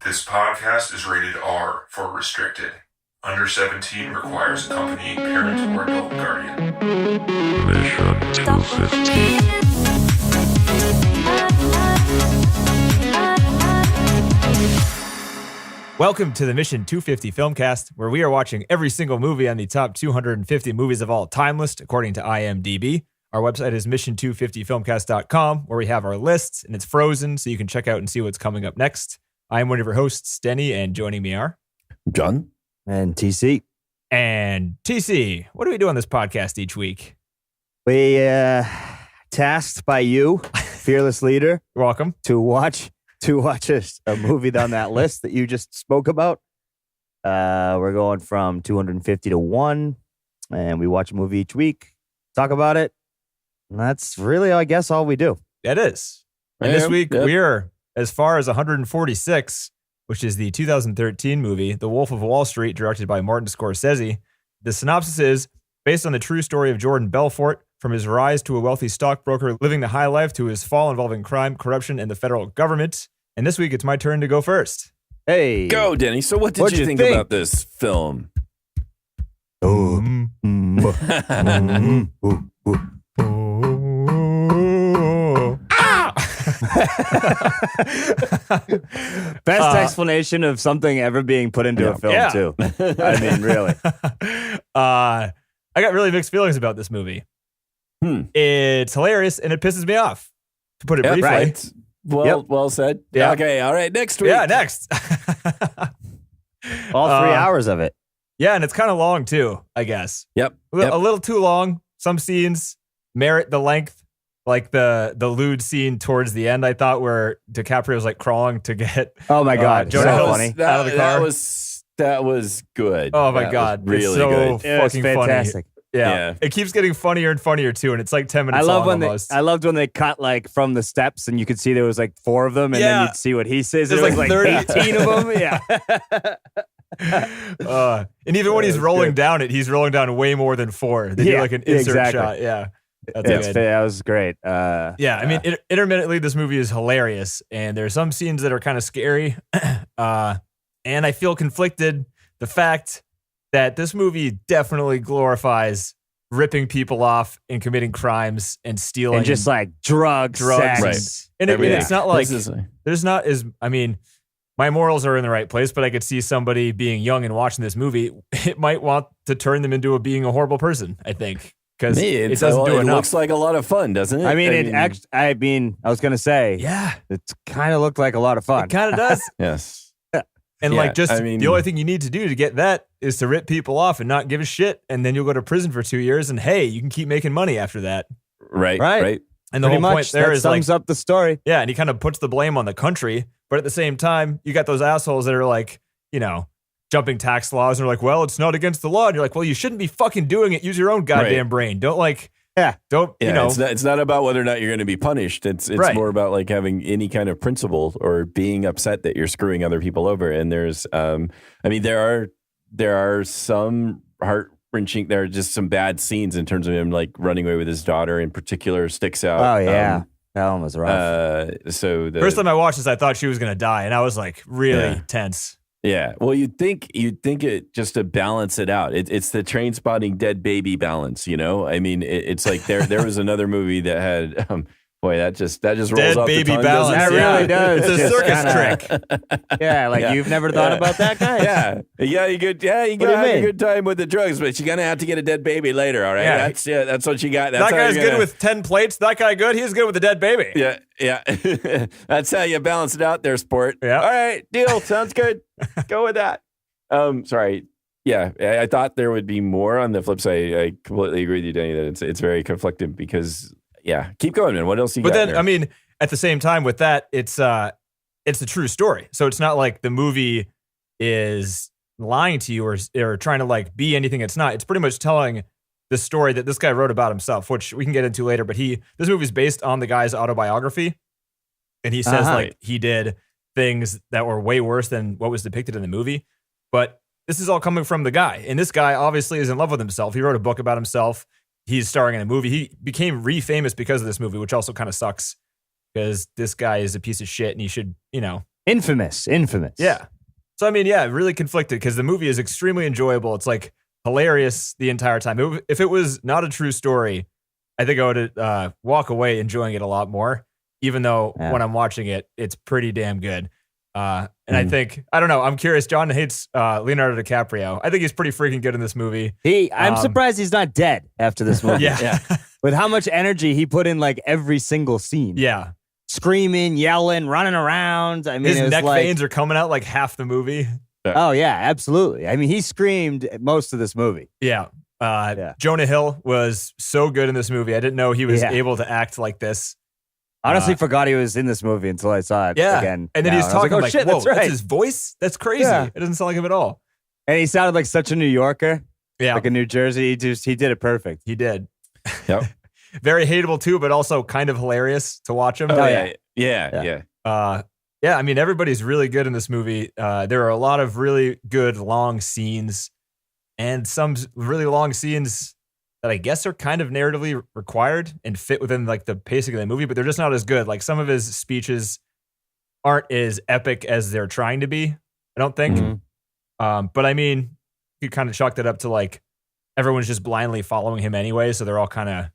This podcast is rated R for restricted. Under 17 requires accompanying parent or adult guardian. Mission 250. Welcome to the Mission 250 Filmcast, where we are watching every single movie on the top 250 movies of all time list, according to IMDb. Our website is mission250filmcast.com, where we have our lists, and it's frozen, so you can check out and see what's coming up next. I am one of your hosts, Denny, and joining me are John and TC. And TC, what do we do on this podcast each week? We tasked by you, fearless leader, You're welcome. to watch a movie on that list that you just spoke about. We're going from 250 to 1, and we watch a movie each week, talk about it, and that's really, I guess, all we do. That is. And this week, we're as far as 146, which is the 2013 movie, The Wolf of Wallstreet, directed by Martin Scorsese. The synopsis is, based on the true story of Jordan Belfort, from his rise to a wealthy stockbroker living the high life to his fall involving crime, corruption, and the federal government. And this week, it's my turn to go first. Hey. Go, Denny. So what did you think about this film? Best explanation of something ever being put into a film, too. I mean, really. I got really mixed feelings about this movie. It's hilarious, and it pisses me off, to put it briefly. Right. Well said. Yeah. Okay, all right, next week. Yeah, next. All 3 hours of it. Yeah, and it's kind of long, too, I guess. Yep. A little too long. Some scenes merit the length. Like the lewd scene towards the end, I thought, where DiCaprio's like crawling to get Oh my God, Jonah so Hill's funny. out of the car. That was good. Oh my God, really it's so good. It was fucking fantastic. funny. Yeah, it keeps getting funnier and funnier too, and it's like 10 minutes long almost. I loved when they cut like from the steps, and you could see there was like 4 of them, and then you'd see what he says. There's There like was 30. 18 of them. Yeah. And even when he's rolling down it, he's rolling down way more than 4. They do like an insert shot. Yeah. That's good. That was great. I mean, intermittently, this movie is hilarious, and there are some scenes that are kind of scary. And I feel conflicted. The fact that this movie definitely glorifies ripping people off and committing crimes and stealing. And just like drugs. Sex. Right. And it's not like, I mean, my morals are in the right place, but I could see somebody being young and watching this movie, it might want to turn them into being a horrible person, I think. Because it doesn't do enough. It looks like a lot of fun, doesn't it? I was going to say, it kind of looked like a lot of fun. It kind of does. Yes. And the only thing you need to do to get that is to rip people off and not give a shit. And then you'll go to prison for 2 years, and hey, you can keep making money after that. Right. And the whole point there is sums up the story. Yeah, and he kind of puts the blame on the country, but at the same time, you got those assholes that are like, jumping tax laws, and they're like, well, it's not against the law. And you're like, well, you shouldn't be fucking doing it. Use your own goddamn brain. Don't It's not about whether or not you're going to be punished. It's more about like having any kind of principle or being upset that you're screwing other people over. And there's, there are some heart-wrenching, there are just some bad scenes in terms of him like running away with his daughter in particular sticks out. Oh yeah. That one was rough. First time I watched this, I thought she was going to die, and I was like really tense. Yeah, well, you'd think it just to balance it out. It's the Train Spotting dead baby balance, I mean, it's like there was another movie that had that just rolls dead off baby the tongue. balance. That really does. It's a circus trick. Yeah, you've never thought about that, guy. You could have a good time with the drugs, but you're gonna have to get a dead baby later. All right, that's what you got. That's that guy's good with 10 plates. That guy good. He's good with a dead baby. Yeah. That's how you balance it out there, sport. Yeah. All right, deal. Sounds good. Go with that. Sorry. Yeah, I thought there would be more. On the flip side, I completely agree with you, Danny, that it's very conflicted because, keep going, man. What else you got? But then, there? I mean, at the same time with that, it's a true story. So it's not like the movie is lying to you or trying to like be anything it's not. It's pretty much telling the story that this guy wrote about himself, which we can get into later. But this movie is based on the guy's autobiography, and he says like he did things that were way worse than what was depicted in the movie. But this is all coming from the guy, and this guy obviously is in love with himself. He wrote a book about himself. He's starring in a movie. He became re-famous because of this movie, which also kind of sucks because this guy is a piece of shit, and he should, Infamous. Yeah. So, I mean, yeah, really conflicted because the movie is extremely enjoyable. It's like hilarious the entire time. If it was not a true story, I think I would walk away enjoying it a lot more, even though when I'm watching it, it's pretty damn good. And I think, I don't know, I'm curious. John hates Leonardo DiCaprio. I think he's pretty freaking good in this movie. I'm surprised he's not dead after this movie. Yeah. With how much energy he put in like every single scene. Yeah. Screaming, yelling, running around. I mean, his neck veins are coming out like half the movie. Oh, yeah, absolutely. I mean, he screamed most of this movie. Yeah. Jonah Hill was so good in this movie. I didn't know he was able to act like this. Honestly, forgot he was in this movie until I saw it again. And then he's talking like, shit, whoa, that's his voice? That's crazy. Yeah. It doesn't sound like him at all. And he sounded like such a New Yorker. Yeah. Like a New Jersey. He did it perfect. He did. Yep. Very hateable too, but also kind of hilarious to watch him. Oh, yeah. I mean, everybody's really good in this movie. There are a lot of really good long scenes and some really long scenes that I guess are kind of narratively required and fit within like the pacing of the movie, but they're just not as good. Like some of his speeches aren't as epic as they're trying to be, I don't think. Mm-hmm. But I mean, you kind of chalk that up to like everyone's just blindly following him anyway, so they're all kind of,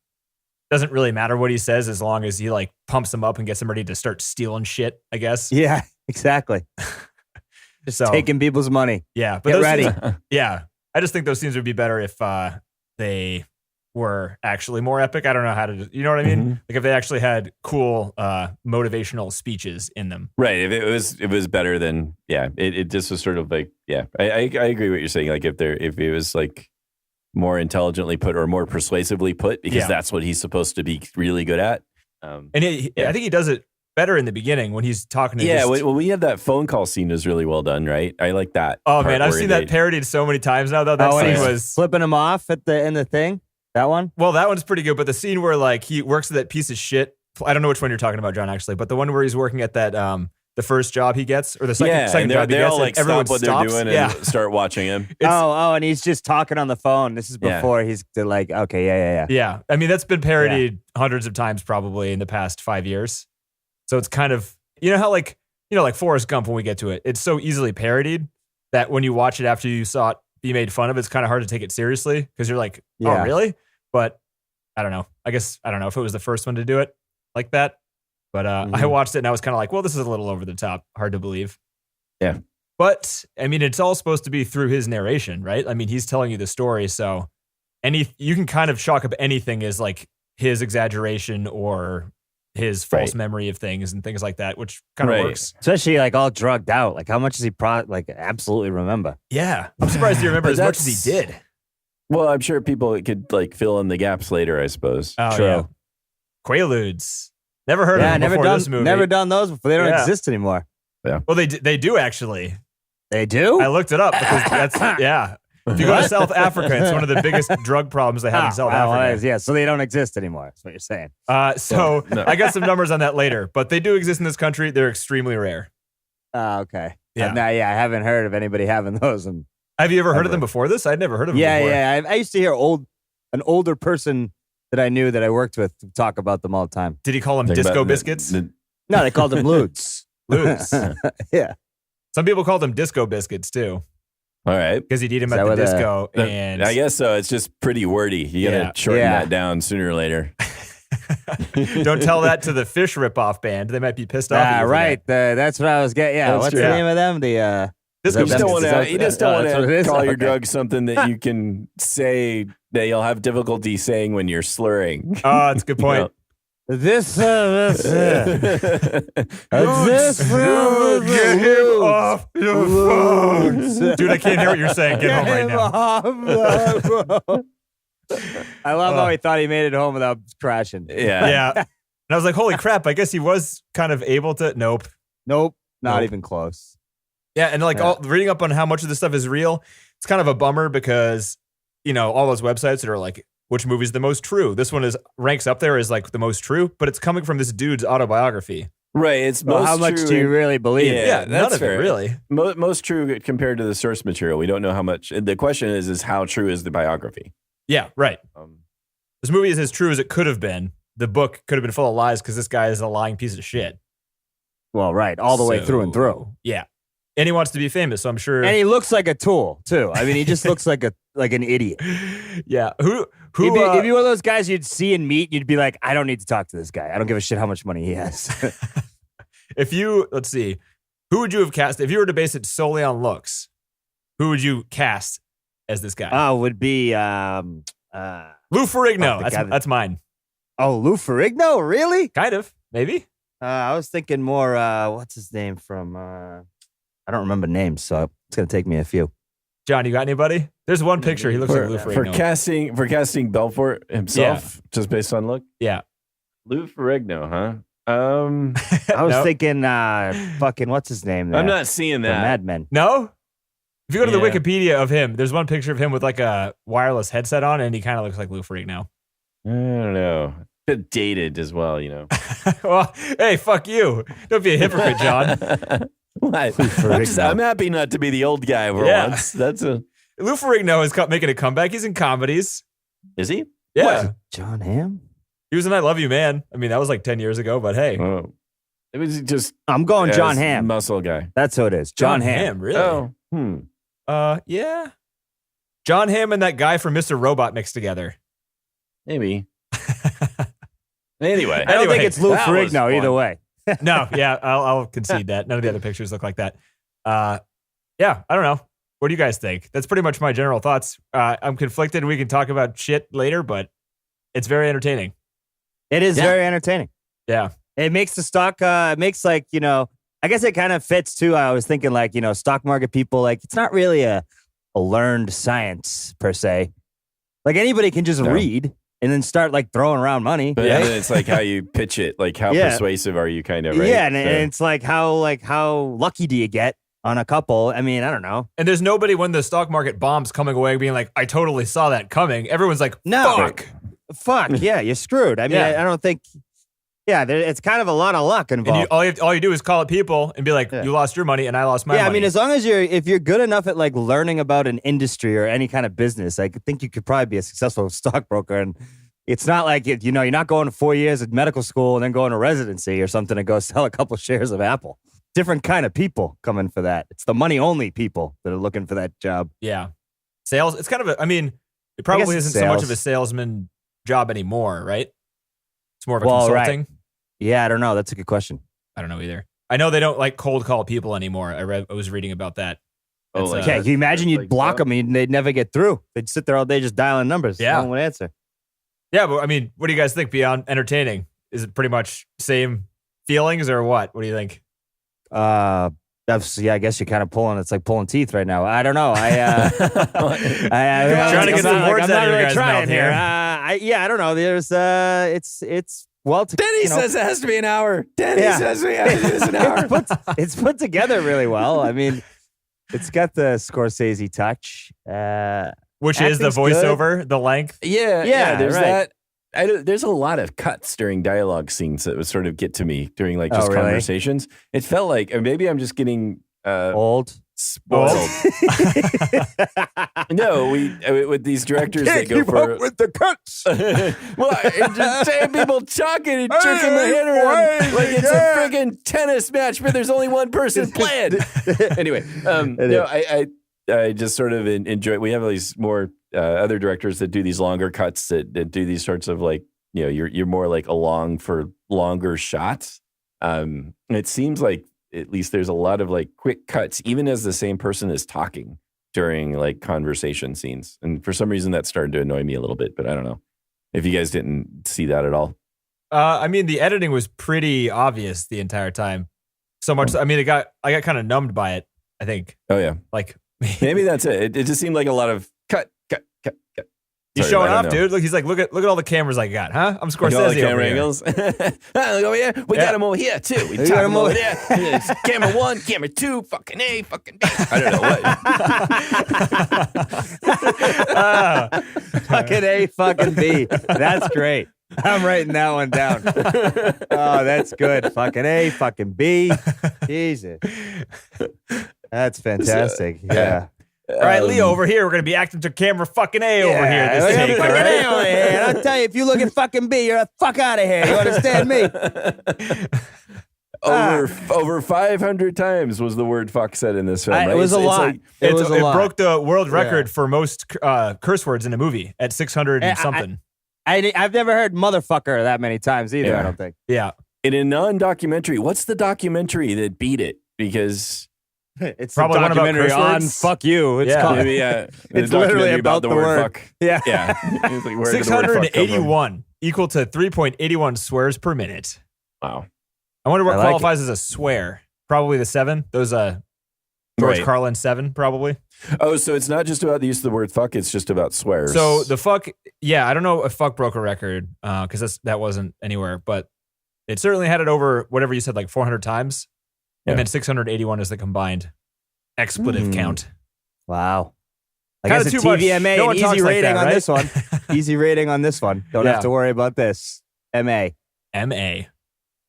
doesn't really matter what he says as long as he like pumps them up and gets them ready to start stealing shit, I guess. Yeah, exactly. Just taking people's money. Yeah. But Get ready. Yeah. I just think those scenes would be better if they were actually more epic. I don't know how to, you know what I mean? Mm-hmm. Like if they actually had cool motivational speeches in them. Right. If it was better than, it just was sort of like, I agree what you're saying. Like if it was like more intelligently put or more persuasively put, because that's what he's supposed to be really good at. I think he does it better in the beginning when he's talking to when we had that phone call scene was really well done, right? I like that. Oh man, I've seen that parodied so many times now though. That scene was flipping him off in the thing. That one? Well, that one's pretty good, but the scene where like he works at that piece of shit, I don't know which one you're talking about, John, actually, but the one where he's working at that the first job he gets, or the second job he gets, all like everyone stop what stops. they're doing and start watching him. And he's just talking on the phone. This is before he's like, okay, yeah. Yeah, I mean that's been parodied hundreds of times probably in the past 5 years. So it's kind of, you know how like Forrest Gump when we get to it, it's so easily parodied that when you watch it after you saw it be made fun of, it's kind of hard to take it seriously because you're like, oh really? But I don't know. I don't know if it was the first one to do it like that. But I watched it and I was kind of like, well, this is a little over the top. Hard to believe. Yeah. But I mean, it's all supposed to be through his narration, right? I mean, he's telling you the story. So you can kind of chalk up anything as like his exaggeration or his false memory of things and things like that, which kind of works. Especially like all drugged out. Like how much does he absolutely remember? Yeah. I'm surprised he remembered as much as he did. Well, I'm sure people could like fill in the gaps later, I suppose. Oh, true. Yeah. Quaaludes. Never heard of them before this movie. Never done those before. They don't exist anymore. Yeah. Well, they do actually. They do? I looked it up because that's, If you go to South Africa, it's one of the biggest drug problems they have in South Africa. Yeah, so they don't exist anymore. That's what you're saying. No. I got some numbers on that later, but they do exist in this country. They're extremely rare. Okay. Yeah. I haven't heard of anybody having those. Have you ever heard of them before this? I'd never heard of them before. Yeah. I used to hear an older person that I knew that I worked with talk about them all the time. Did he call them disco biscuits? No, they called them lewds. Lewds. Yeah. Some people call them disco biscuits too. All right. Because he'd eat them at the disco. And I guess so. It's just pretty wordy. You got to shorten that down sooner or later. Don't tell that to the Fish ripoff band. They might be pissed off. Right. That's what I was getting. Yeah. What's the name of them? You just don't want to call your drug something that you can say that you'll have difficulty saying when you're slurring. Oh, that's a good point. This get him off your phone. Dude, I can't hear what you're saying. Get home right now. I love how he thought he made it home without crashing. Yeah. And I was like, holy crap, I guess he was kind of able to. Nope. Not even close. Yeah, and reading up on how much of this stuff is real, it's kind of a bummer because, all those websites that are like, which movie's the most true? This one ranks up there as like the most true, but it's coming from this dude's autobiography. Right. It's most how much true. do you really believe? Yeah, none of it really. Most true compared to the source material. We don't know how much. The question is how true is the biography? Yeah, right. This movie is as true as it could have been. The book could have been full of lies because this guy is a lying piece of shit. Well, right. All the way through and through. Yeah. And he wants to be famous, so I'm sure. And he looks like a tool, too. I mean, he just looks like an idiot. Yeah. Who He'd be one of those guys you'd see and meet, you'd be like, I don't need to talk to this guy. I don't give a shit how much money he has. Let's see, who would you have cast if you were to base it solely on looks? Who would you cast as this guy? Oh, would be Lou Ferrigno. That's mine. Oh, Lou Ferrigno? Really? Kind of, maybe. I was thinking more, what's his name from, I don't remember names, so it's going to take me a few. John, you got anybody? There's one picture. He looks like Lou Ferrigno. For casting Belfort himself, just based on look? Yeah. Lou Ferrigno, huh? I was thinking, fucking, what's his name there? I'm not seeing that. Mad Men. No? If you go to the Wikipedia of him, there's one picture of him with like a wireless headset on, and he kind of looks like Lou Ferrigno. I don't know. A bit dated as well, Well, hey, fuck you. Don't be a hypocrite, John. I'm happy not to be the old guy for once. Lou Ferrigno is making a comeback. He's in comedies. Is he? Yeah. What? John Hamm? He was in I Love You, Man. I mean, that was like 10 years ago, but hey. Oh. It was just... I'm going John Hamm. Muscle guy. That's who it is. John Hamm. Really? Oh. Yeah. John Hamm and that guy from Mr. Robot mixed together. Maybe. Anyway. I don't think it's Lou Ferrigno either way. No, yeah, I'll concede that. None of the other pictures look like that. Yeah, I don't know. What do you guys think? That's pretty much my general thoughts. I'm conflicted. We can talk about shit later, but it's very entertaining. It is very entertaining. Yeah. It makes the stock, it makes like, I guess it kind of fits too. I was thinking like, stock market people, like it's not really a learned science per se. Like anybody can just read and then start like throwing around money. But then it's like how you pitch it, like how persuasive are you kind of, right? Yeah, and it's like how lucky do you get on a couple? I mean, I don't know. And there's nobody when the stock market bombs coming away being like, I totally saw that coming. Everyone's like, fuck. Fuck, yeah, you're screwed. I mean, I don't think, it's kind of a lot of luck involved. And all you do is call it people and be like, you lost your money and I lost my money. Yeah, I mean, as long as if you're good enough at like learning about an industry or any kind of business, I think you could probably be a successful stockbroker. And it's not like, you're not going to 4 years of medical school and then going to residency or something to go sell a couple shares of Apple. Different kind of people coming for that. It's the money only people that are looking for that job. Yeah. Sales, it's kind of it probably isn't so much of a salesman job anymore, right? It's more of a consulting. Right. Yeah, I don't know. That's a good question. I don't know either. I know they don't like cold call people anymore. I was reading about that. Can you imagine you'd block them and they'd never get through? They'd sit there all day just dialing numbers. Yeah. No one would answer. Yeah, but I mean, what do you guys think beyond entertaining? Is it pretty much same feelings or what? What do you think? I guess you're kind of it's like pulling teeth right now. I don't know. I'm trying to get some words out of your guys' mouth here. I don't know. There's it's well. Denny says it has to be an hour. Denny says we have to do this an hour. It's put together really well. I mean, it's got the Scorsese touch, which is the voiceover, the length. Yeah. There's that. There's a lot of cuts during dialogue scenes that would sort of get to me during like just conversations. It felt like, or maybe I'm just getting old. Spoiled. No, with these directors that go for with the cuts. Just saying people talking and jerking the head around like it's a friggin' tennis match, but there's only one person playing. Anyway, I just sort of enjoy. We have these more other directors that do these longer cuts that do these sorts of like you're more like along for longer shots. It seems like at least there's a lot of like quick cuts, even as the same person is talking during like conversation scenes. And for some reason that started to annoy me a little bit, but I don't know if you guys didn't see that at all. I mean, the editing was pretty obvious the entire time. So much. I mean, I got kind of numbed by it, I think. Oh yeah. Like maybe that's it. It just seemed like a lot of cut. He's showing off, dude. Look, he's like, look at all the cameras I got, huh? I'm Scorsese all the camera over angles. Look over here. We got him over here too. We got him over there. It's camera 1, camera 2, fucking A, fucking B. I don't know what. Fucking A, fucking B. That's great. I'm writing that one down. Oh, that's good. Fucking A, fucking B. Jesus. That's fantastic. Yeah. All right, Leo over here. We're going to be acting to camera fucking A over here. This take, fucking right? A over here. And I'll tell you, if you look at fucking B, you're the fuck out of here. You understand me? Over 500 times was the word fuck said in this film. Right? It was a lot. It broke the world record for most curse words in a movie at 600 and something. I've never heard motherfucker that many times either, I don't think. Yeah. In a non-documentary, what's the documentary that beat it? Because it's probably a documentary one about on fuck you. It's called. It's literally about the word fuck. Yeah. Yeah. It's like, where did the word fuck come from? 681 equal to 3.81 swears per minute. Wow. I wonder what qualifies as a swear. Probably the 7. Those George Carlin 7, probably. Oh, so it's not just about the use of the word fuck, it's just about swears. So the fuck, I don't know if fuck broke a record, because that wasn't anywhere, but it certainly had it over whatever you said, like 400 times. And then 681 is the combined expletive count. Wow. I Kinda guess a too much. TVMA, No one an talks easy like rating that, on right? this one. Easy rating on this one. Don't have to worry about this. MA. MA.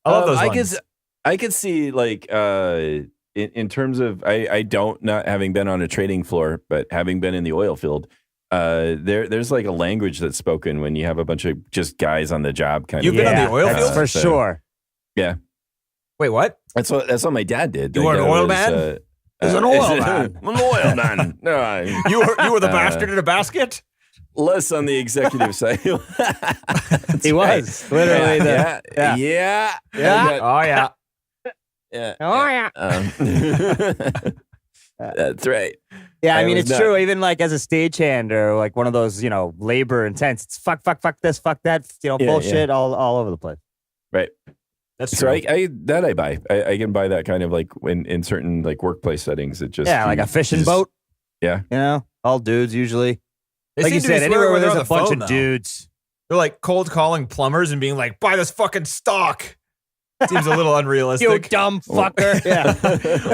I love those ones. I could see, like, in terms of, I don't, not having been on a trading floor, but having been in the oil field, there's like a language that's spoken when you have a bunch of just guys on the job kind You've of. been on the oil field? For sure. Yeah. Wait, what? That's what my dad did. You were an oil man? He's an oil man. I'm an oil man. No, You were the bastard in a basket? less on the executive side. He was literally yeah. Oh, yeah. Yeah. Oh, yeah. That's right. Yeah, I mean, was it's not- true. Even like as a stagehand or like one of those, labor intense, it's fuck this, fuck that, bullshit all over the place. Right. That's So true. I buy. I can buy that kind of like when in certain like workplace settings. It just Yeah, like a fishing boat. Yeah. All dudes usually. They Like seem you to be said, swearing anywhere where when they're there's on a the bunch phone, of though. dudes. They're like cold calling plumbers and being like, buy this fucking stock. Seems a little unrealistic. You dumb fucker. Yeah.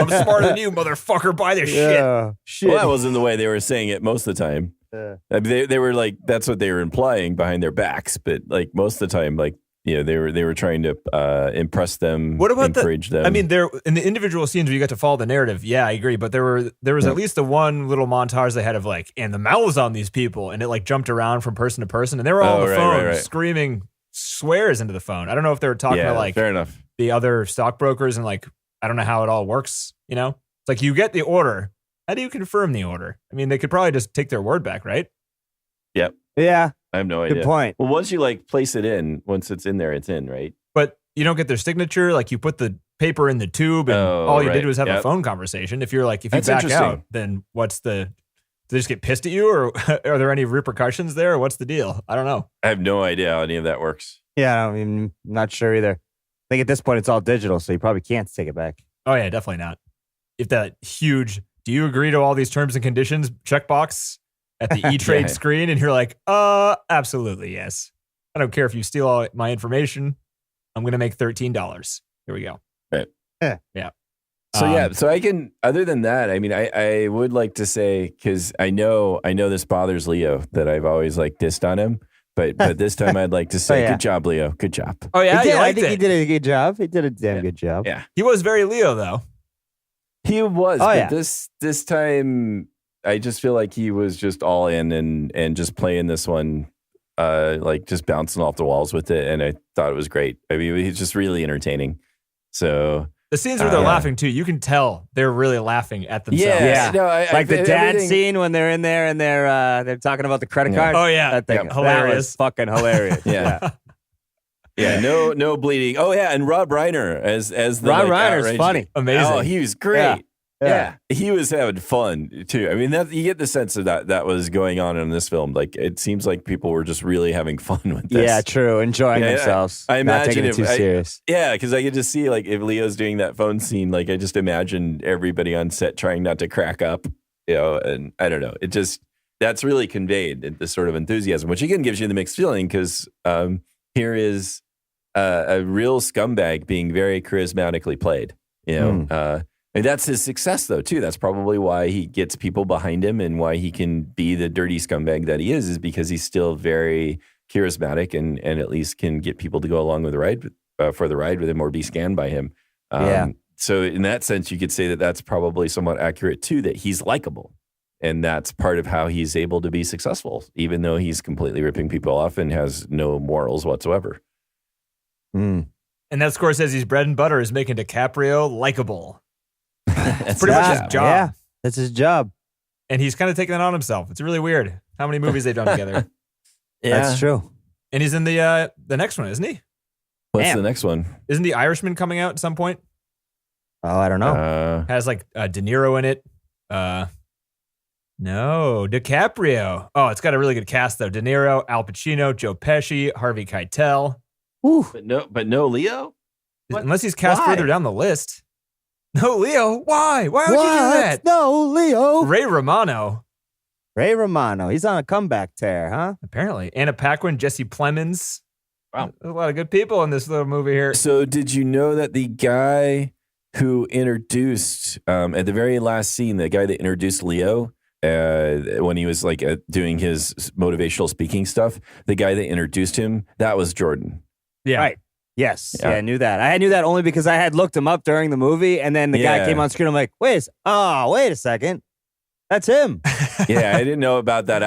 I'm smarter than you, motherfucker. Buy this shit. Yeah. Shit. Well, that wasn't the way they were saying it most of the time. Yeah. I mean, they were like, that's what they were implying behind their backs. But like most of the time, like, they were trying to impress them, What about encourage them. I mean, there in the individual scenes where you got to follow the narrative. Yeah, I agree. But there was at least the one little montage they had of like, and the mouths on these people, and it like jumped around from person to person, and they were all on the phone right. screaming swears into the phone. I don't know if they were talking to like fair enough. the other stockbrokers, and like I don't know how it all works. It's like you get the order. How do you confirm the order? I mean, they could probably just take their word back, right? Yep. Yeah. I have no idea. Good point. Well, once you like place it in, once it's in there, it's in, right? But you don't get their signature. Like you put the paper in the tube, and all you did was have a phone conversation. If you That's back interesting. out, then what's do they just get pissed at you, or are there any repercussions there? Or what's the deal? I don't know. I have no idea how any of that works. Yeah, I mean, I'm not sure either. I think at this point it's all digital, so you probably can't take it back. Oh yeah, definitely not. If that huge, do you agree to all these terms and conditions checkbox at the E-Trade Yeah. screen, and you're like, absolutely yes. I don't care if you steal all my information. I'm gonna make $13. Here we go. Right. Yeah. So I can, other than that, I mean, I would like to say, because I know this bothers Leo, that I've always like dissed on him, but this time I'd like to say, Oh, yeah. Good job, Leo. Good job. Oh yeah, He did. you I liked think it. he did a good job. He did a damn good job. Yeah. He was very Leo though. He was, Oh, but yeah. this time, I just feel like he was just all in and just playing this one, like just bouncing off the walls with it, and I thought it was great. I mean, he's just really entertaining. So The scenes where they're laughing too, you can tell they're really laughing at themselves. Yeah. no, Like the dad everything- scene when they're in there and they're talking about the credit Yeah. card. Oh yeah, That thing. Yeah. Hilarious. That was fucking hilarious. Yeah. Yeah, no bleeding. Oh yeah, and Rob Reiner as the Rob like, Reiner's outrage- funny. Amazing. Oh, he was great. Yeah. He was having fun too. I mean, that you get the sense of that was going on in this film. Like, it seems like people were just really having fun with this. Yeah, true. Enjoying Yeah, themselves. I not imagine taking it if too serious. Yeah, because I could just see like if Leo's doing that phone scene, like I just imagine everybody on set trying not to crack up, and I don't know. It just that's really conveyed this sort of enthusiasm, which again gives you the mixed feeling because here is a real scumbag being very charismatically played. And that's his success, though, too. That's probably why he gets people behind him and why he can be the dirty scumbag that he is because he's still very charismatic and at least can get people to go along with the ride for the ride with him or be scanned by him. So in that sense, you could say that that's probably somewhat accurate, too, that he's likable. And that's part of how he's able to be successful, even though he's completely ripping people off and has no morals whatsoever. And that Scorsese's bread and butter is making DiCaprio likable. That's pretty much his job. Yeah, that's his job. And he's kind of taking that on himself. It's really weird how many movies they've done together. That's true. And he's in the next one, isn't he? What's the next one? Isn't The Irishman coming out at some point? Oh, I don't know. Has like De Niro in it. No, DiCaprio. Oh, it's got a really good cast though. De Niro, Al Pacino, Joe Pesci, Harvey Keitel. Whew. But no Leo? What? Unless he's cast Why? further down the list. No, Leo. Why? Why would you do that? No, Leo. Ray Romano, Ray Romano. He's on a comeback tear, huh? apparently. Anna Paquin, Jesse Plemons. Wow. There's a lot of good people in this little movie here. So did you know that the guy who introduced, at the very last scene, the guy that introduced Leo, when he was like doing his motivational speaking stuff, the guy that introduced him, that was Jordan. Yeah. Right. Yes. Yeah. Yeah, I knew that. I knew that only because I had looked him up during the movie, and then the guy Yeah. came on screen. I'm like, wait a second. That's him. Yeah, I didn't know about that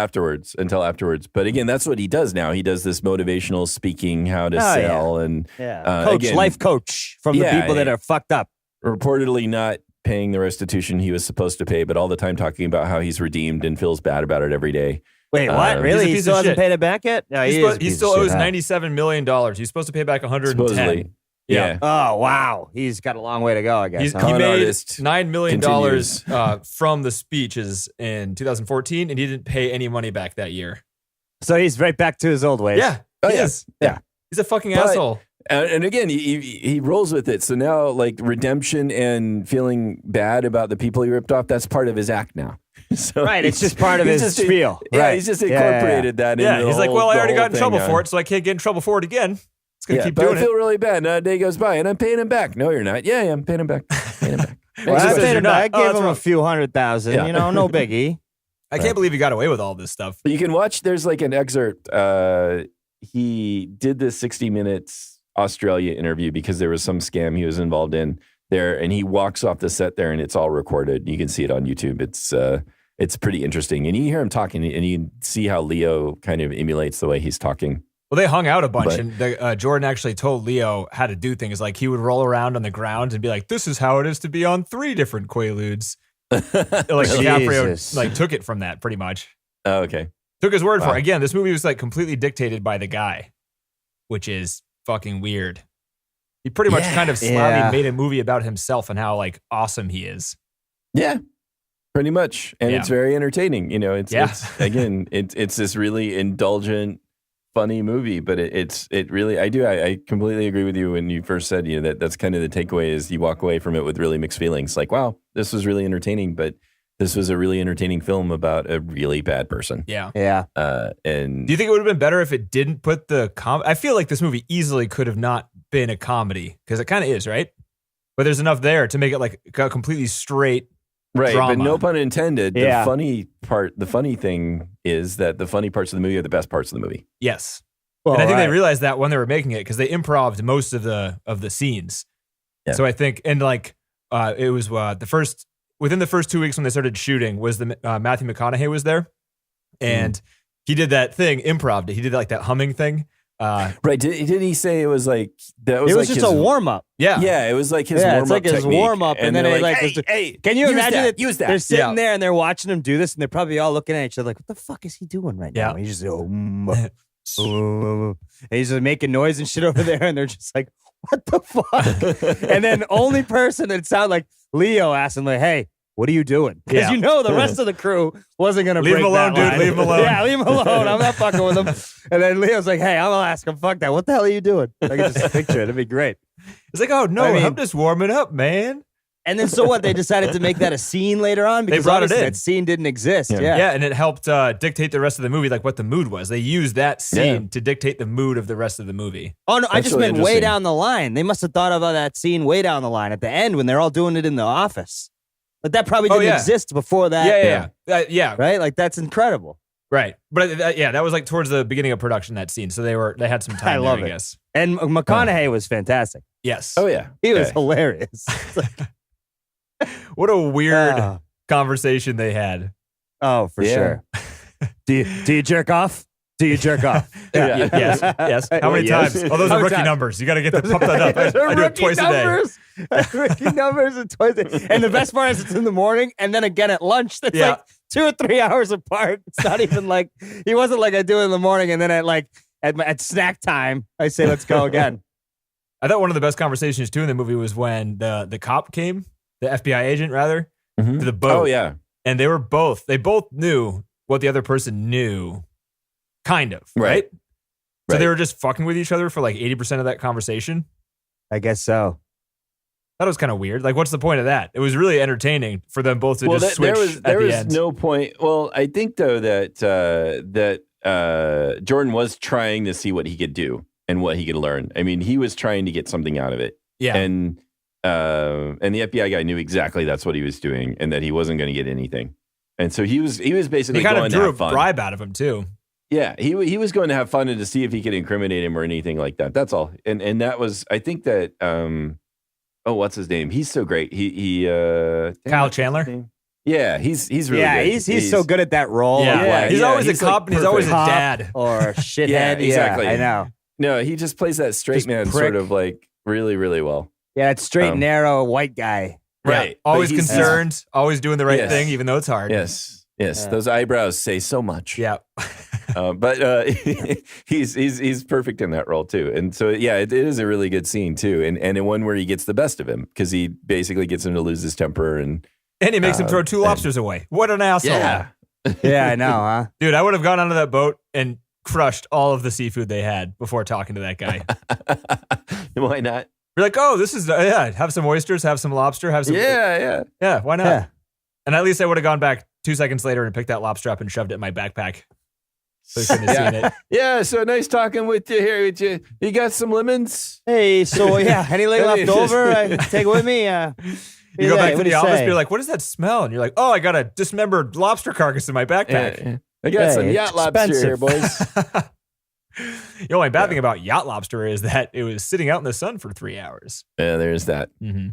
until afterwards. But again, that's what he does now. He does this motivational speaking, how to Oh, sell, and Yeah. Coach, again, life coach from the Yeah, people that are fucked up. reportedly not paying the restitution he was supposed to pay, but all the time talking about how he's redeemed and feels bad about it every day. Wait, what? He's Really? a He piece still of hasn't shit. paid it back yet? No, He still owes $97 million. He's supposed to pay back 110. Supposedly. Yeah. Oh, wow. He's got a long way to go, I guess. He huh? Con made artist $9 million continues. from the speeches in 2014, and he didn't pay any money back that year. So he's right back to his old ways. Yeah. Oh, he yeah. is. Yeah. He's a fucking But- asshole. And again, he rolls with it. So now, like, redemption and feeling bad about the people he ripped off, that's part of his act now. So Right. It's he's- just part of he's his just- spiel. Yeah, Right. he's just Yeah, yeah, yeah. incorporated that Yeah. into He's the like, whole- well, I the already whole got in thing trouble now. for it, so I can't get in trouble for it again. It's going to Yeah, keep but doing I it. feel really bad. And a day goes by, and I'm paying him back. No, you're not. Yeah, I'm paying him back. Paying him back. Well, He I says paid you're him not. back. I Oh, gave that's him a wrong. few $100,000. Yeah. No biggie. I can't believe he got away with all this stuff. But you can watch, there's like an excerpt. He did this 60 Minutes Australia interview because there was some scam he was involved in there, and he walks off the set there, and it's all recorded. You can see it on YouTube. It's pretty interesting, and you hear him talking, and you see how Leo kind of emulates the way he's talking. Well, they hung out a bunch, But- and Jordan actually told Leo how to do things. Like he would roll around on the ground and be like, "This is how it is to be on 3 different Quaaludes." Like DiCaprio, Jesus. like took it from that pretty much. Oh, okay. Took his word for Wow. it. Again, this movie was like completely dictated by the guy, which is fucking weird. He pretty much kind of slowly Yeah. made a movie about himself and how like awesome he is. Yeah, pretty much, and Yeah. it's very entertaining. You know, it's again, it's this really indulgent, funny movie, but it really, I completely agree with you when you first said, you know, that's kind of the takeaway is you walk away from it with really mixed feelings. Like, wow, this was really entertaining, but this was a really entertaining film about a really bad person. Yeah. Yeah. And Do you think it would have been better if it didn't put the I feel like this movie easily could have not been a comedy because it kind of is, right? But there's enough there to make it like a completely straight right, drama. but no pun intended. Yeah. The funny thing is that the funny parts of the movie are the best parts of the movie. Yes. Well, and I think right. they realized that when they were making it because they improv'd most of the scenes. Yeah. So I think, and like it was within the first 2 weeks when they started shooting was the Matthew McConaughey was there, and he did that thing, improv'd it. He did like that humming thing. Right? Did he say it was like that? Was It was like just his, a warm up. Yeah. Yeah, it was like his Yeah, warm it's up. like his technique. warm-up, and then they're it, like, hey, was- hey, Can you use imagine that? that? Use that. They're sitting Yeah. there and they're watching him do this, and they're probably all looking at each other like, "What the fuck is he doing right now?" Yeah. And he's just and he's just making noise and shit over there, and they're just like, "What the fuck?" And then only person that sounded like Leo asked him like, "Hey, what are you doing?" Because Yeah. you know the rest of the crew wasn't gonna Leave break him alone, that dude. line. Leave him alone. Yeah, leave him alone. I'm not fucking with him. And then Leo's like, "Hey, I'm gonna ask him. Fuck that. What the hell are you doing?" I can just picture it. It'd be great. It's like, oh no, I mean- I'm just warming up, man. And then so what? They decided to make that a scene later on because brought it obviously in. that scene didn't exist. Yeah. Yeah. Yeah, and it helped dictate the rest of the movie, like what the mood was. They used that scene Yeah. to dictate the mood of the rest of the movie. Oh no, I That's just really meant way interesting. down the line. They must have thought about that scene way down the line at the end when they're all doing it in the office. But that probably Oh, didn't yeah. exist before that. Yeah, Right? Like that's incredible. right. But that was like towards the beginning of production, that scene. So they had some time I there, love I it. guess. And McConaughey was fantastic. Yes. Oh yeah, He was Okay. hilarious. What a weird Oh. conversation they had. Oh, for Yeah. sure. Do you jerk off? Do you jerk off? Yeah. Yes. How many Yes. times? Oh, those How are many rookie times? numbers. You got to get the pump that up. I do it twice a day. Rookie numbers and twice a day. And the best part is it's in the morning and then again at lunch. That's like 2 or 3 hours apart. It's not even like, he wasn't like I do it in the morning and then at snack time, I say, let's go again. I thought one of the best conversations too in the movie was when the cop came, the FBI agent rather, to the boat. Oh yeah. And they both knew what the other person knew, kind of, right? So they were just fucking with each other for like 80% of that conversation. I guess so. That was kind of weird. Like, what's the point of that? It was really entertaining for them both to just switch there was end. no point. Well, I think though that Jordan was trying to see what he could do and what he could learn. I mean, he was trying to get something out of it. Yeah. And the FBI guy knew exactly that's what he was doing and that he wasn't going to get anything. And so he was basically he kind going of to drew have fun. a bribe out of him too. Yeah, he was going to have fun and to see if he could incriminate him or anything like that. That's all. And that was, I think that what's his name? He's so great. Kyle Chandler. Yeah, he's really good. He's so good at that role. Yeah, he's always a cop and he's always a dad or a shithead. Yeah, exactly. I know. No, he just plays that straight Just man prick. sort of like really, really well. Yeah, it's straight, narrow, white guy. Right. Yeah, always But he's- concerned, always doing the right Yes. thing, even though it's hard. Yes. Yeah. Those eyebrows say so much. Yeah. But he's perfect in that role too. And so yeah, it is a really good scene too, and one where he gets the best of him because he basically gets him to lose his temper and And he makes him throw 2 lobsters away. What an asshole. yeah. Yeah, I know, huh? Dude, I would have gone onto that boat and crushed all of the seafood they had before talking to that guy. Why not? You're like, oh, this is, have some oysters, have some lobster, have some. Yeah. Yeah, why not? Yeah. And at least I would have gone back 2 seconds later and picked that lobster up and shoved it in my backpack. So you couldn't have seen it. Yeah, so nice talking with you here. You got some lemons? Hey, so any leg left over, I take it with me. You go back to the office, you're like, what does that smell? And you're like, oh, I got a dismembered lobster carcass in my backpack. Yeah. I got some Hey, yacht it's lobster here, expensive. boys. The only bad thing about yacht lobster is that it was sitting out in the sun for 3 hours. Yeah, there's that. Mm-hmm.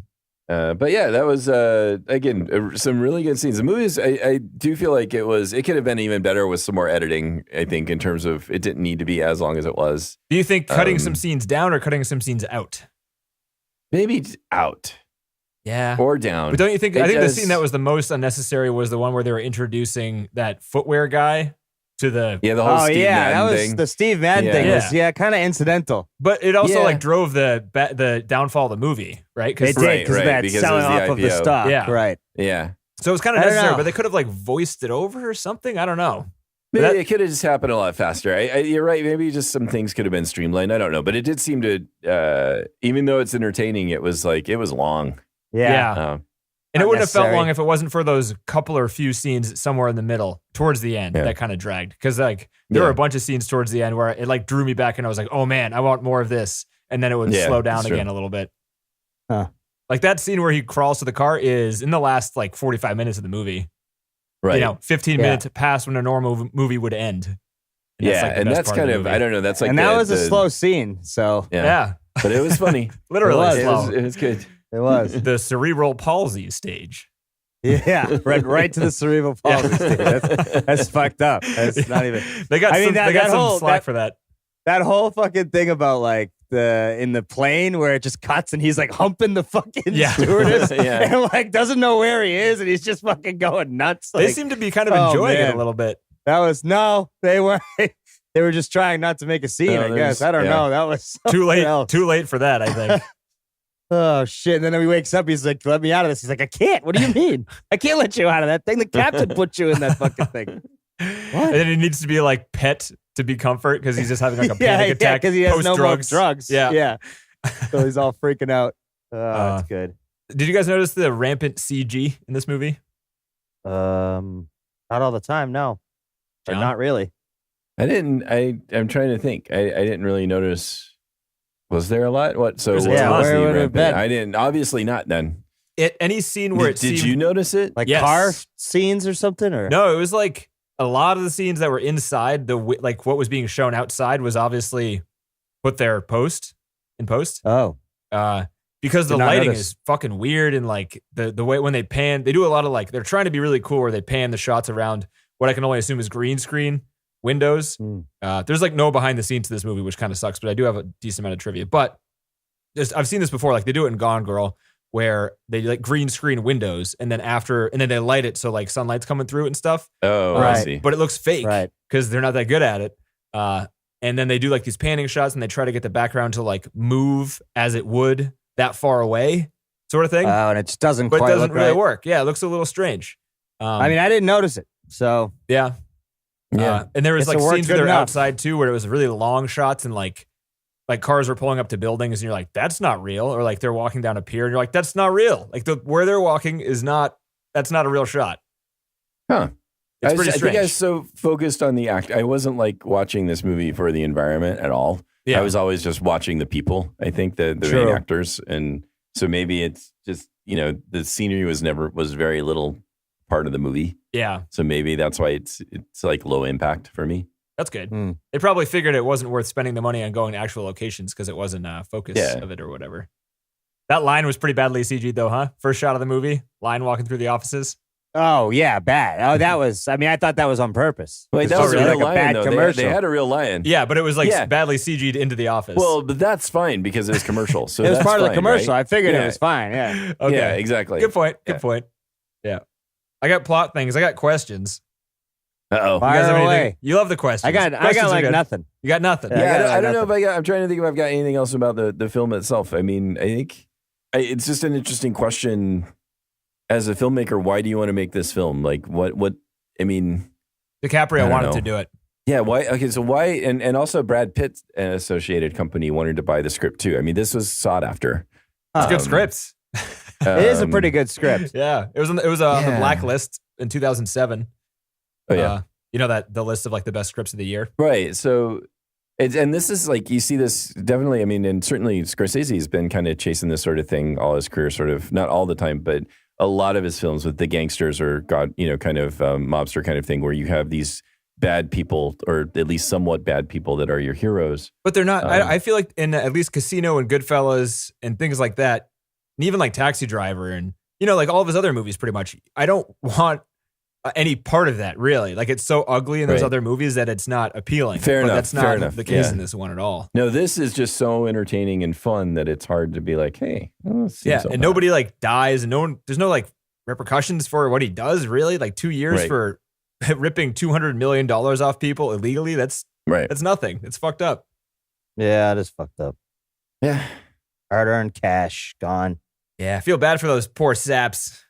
But yeah, that was again some really good scenes. The movies, I do feel like it could have been even better with some more editing. I think in terms of it didn't need to be as long as it was. Do you think cutting some scenes down or cutting some scenes out? Maybe out Yeah. or down. But don't you think? It I think does- the scene that was the most unnecessary was the one where they were introducing that footwear guy to the. the whole Steve Madden that was thing. the Steve Madden thing. Was kind of incidental. But it also Yeah. like drove the downfall of the movie, right? It did Right, because of that because it selling was the off of the IPO. stock. Yeah. Right. Yeah. So it was kind of I don't necessary, know. but they could have like voiced it over or something. I don't know. Maybe That- it could have just happened a lot faster. You're right. Maybe just some things could have been streamlined. I don't know. But it did seem to, even though it's entertaining, it was long. Yeah. And Not it wouldn't have felt necessary. long if it wasn't for those couple or few scenes somewhere in the middle towards the end Yeah. that kind of dragged. Because like there were a bunch of scenes towards the end where it like drew me back and I was like, oh man, I want more of this. And then it would Yeah, slow down that's true. again a little bit. Huh. Like that scene where he crawls to the car is in the last like 45 minutes of the movie. Right. 15 Yeah. minutes past when a normal movie would end. Yeah. like, the And best that's part kind the of, movie. I don't know. That's like And that the- was a the- slow scene. So Yeah. But it was funny. Literally was. slow. It was good. it was. The cerebral palsy stage. Yeah. Right to the cerebral palsy stage. That's fucked up. That's not even. They got I mean, some, that- they got that some whole- slack that- for that. That whole fucking thing about like in the plane where it just cuts and he's like humping the fucking Yeah. stewardess Yeah. and like doesn't know where he is and he's just fucking going nuts. They Like, seem to be kind of oh, enjoying it man. a little bit. that was they were they were just trying not to make a scene. No, I guess there's- I don't yeah. know. That was Too late. something else. Too late for that, I think. Oh shit! And then he wakes up. He's like, "Let me out of this." He's like, "I can't. What do you mean? I can't let you out of that thing. The captain put you in that fucking thing." And then he needs to be like pet to be comfort because he's just having like a panic attack because he has no more post-drugs. drugs. Yeah. yeah. So he's all freaking out. Oh, that's good. Did you guys notice the rampant CG in this movie? Not all the time, no, or John? not really. I didn't. I'm trying to think. I didn't really notice. Was there a lot? What? So There's a what ton. was Where the would it have rampant? been? I didn't. Obviously not. Then Any scene where did you notice it? Like Yes. car scenes or something, or No, it was like a lot of the scenes that were inside like what was being shown outside was obviously put there in post. oh, Because the Did not lighting notice. is fucking weird and like the way when they pan, they do a lot of like they're trying to be really cool where they pan the shots around what I can only assume is green screen windows. There's like no behind the scenes to this movie, which kind of sucks, but I do have a decent amount of trivia. But I've seen this before. Like they do it in Gone Girl, where they like green screen windows and then they light it so like sunlight's coming through it and stuff. Oh, Right. I see. But it looks fake Right. because they're not that good at it. And then they do like these panning shots and they try to get the background to like move as it would that far away, sort of thing. And it just doesn't but it quite doesn't look really right. work. Yeah, it looks a little strange. I mean, I didn't notice it. So yeah. Yeah. And there was Guess like it worked scenes good where they're enough. outside too, where it was really long shots and like cars were pulling up to buildings and you're like, that's not real. Or like they're walking down a pier and you're like, that's not real. Like where they're walking that's not a real shot. Huh. It's pretty I strange. think I was so focused on the act. I wasn't like watching this movie for the environment at all. Yeah. I was always just watching the people. I think the True. main actors, and so maybe it's just the scenery was very little part of the movie. Yeah, So maybe that's why it's like low impact for me. that's good. Hmm. They probably figured it wasn't worth spending the money on going to actual locations because it wasn't focus of it or whatever. That line was pretty badly CG'd though, huh? First shot of the movie, line walking through the offices. Oh yeah, bad. Oh, that was. I mean, I thought that was on purpose. Wait, It's that was a really real like lion bad though. commercial. They had a real lion. Yeah, but it was like Yeah. badly CG'd into the office. Well, but that's fine because it was commercial. So it was that's part of the fine, commercial. right? I figured Yeah. it was fine. Yeah. okay. Yeah, exactly. Good point. Good Yeah. point. Yeah. I got plot things. I got questions. Uh-oh. You guys have Fire anything? away. You love the questions. I got Questions are like good. nothing. You got nothing. Yeah. Yeah, I I don't know nothing. if I'm trying to think if I've got anything else about the film itself. I mean, I think it's just an interesting question as a filmmaker. Why do you want to make this film? Like, what? I mean, DiCaprio don't wanted know. to do it. yeah. Why? Okay, so why? And also Brad Pitt, an associated company, wanted to buy the script too. I mean, this was sought after. It's good Um, scripts. It is a pretty good script. Yeah. It was on the Yeah. blacklist in 2007. Oh yeah. That the list of like the best scripts of the year. Right. So, and this is like, you see this definitely, I mean, and certainly Scorsese has been kind of chasing this sort of thing all his career, sort of, not all the time, but a lot of his films with the gangsters or kind of mobster kind of thing where you have these bad people or at least somewhat bad people that are your heroes. But they're not. Um, I feel like in at least Casino and Goodfellas and things like that, and even like Taxi Driver and, like all of his other movies pretty much, I don't want any part of that really. Like it's so ugly in those Right. other movies that it's not appealing. Fair but enough, that's fair not enough, the case yeah. in this one at all. No, this is just so entertaining and fun that it's hard to be like, hey, this seems Yeah. so And bad. nobody like dies and there's no like repercussions for what he does really. Like 2 years Right. for ripping $200 million off people illegally. That's Right. nothing. It's fucked up. Yeah, it is fucked up. Yeah. Hard-earned cash gone. Yeah. I feel bad for those poor saps.